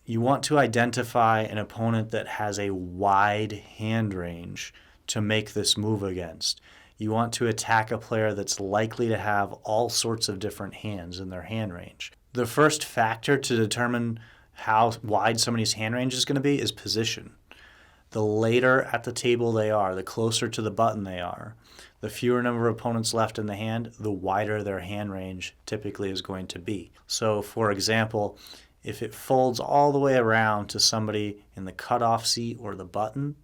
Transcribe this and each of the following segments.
you want to identify an opponent that has a wide hand range to make this move against. You want to attack a player that's likely to have all sorts of different hands in their hand range. The first factor to determine how wide somebody's hand range is going to be is position. The later at the table they are, the closer to the button they are, the fewer number of opponents left in the hand, the wider their hand range typically is going to be. So, for example, if it folds all the way around to somebody in the cutoff seat or the button,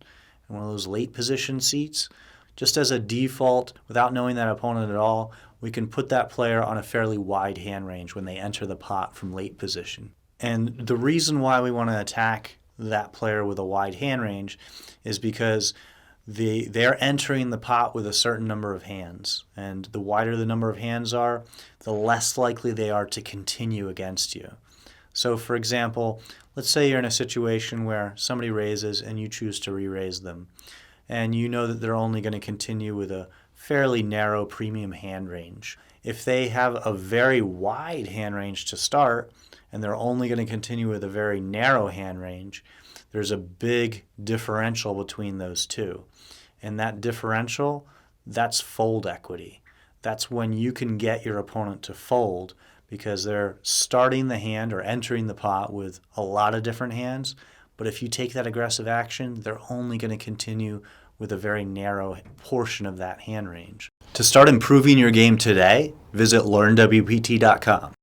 in one of those late position seats, just as a default, without knowing that opponent at all, we can put that player on a fairly wide hand range when they enter the pot from late position. And the reason why we want to attack that player with a wide hand range is because they're entering the pot with a certain number of hands. And the wider the number of hands are, the less likely they are to continue against you. So, for example, let's say you're in a situation where somebody raises and you choose to re-raise them. And you know that they're only going to continue with a fairly narrow premium hand range. If they have a very wide hand range to start, and they're only going to continue with a very narrow hand range, there's a big differential between those two. And that differential, that's fold equity. That's when you can get your opponent to fold because they're starting the hand or entering the pot with a lot of different hands. But if you take that aggressive action, they're only going to continue with a very narrow portion of that hand range. To start improving your game today, visit learnwpt.com.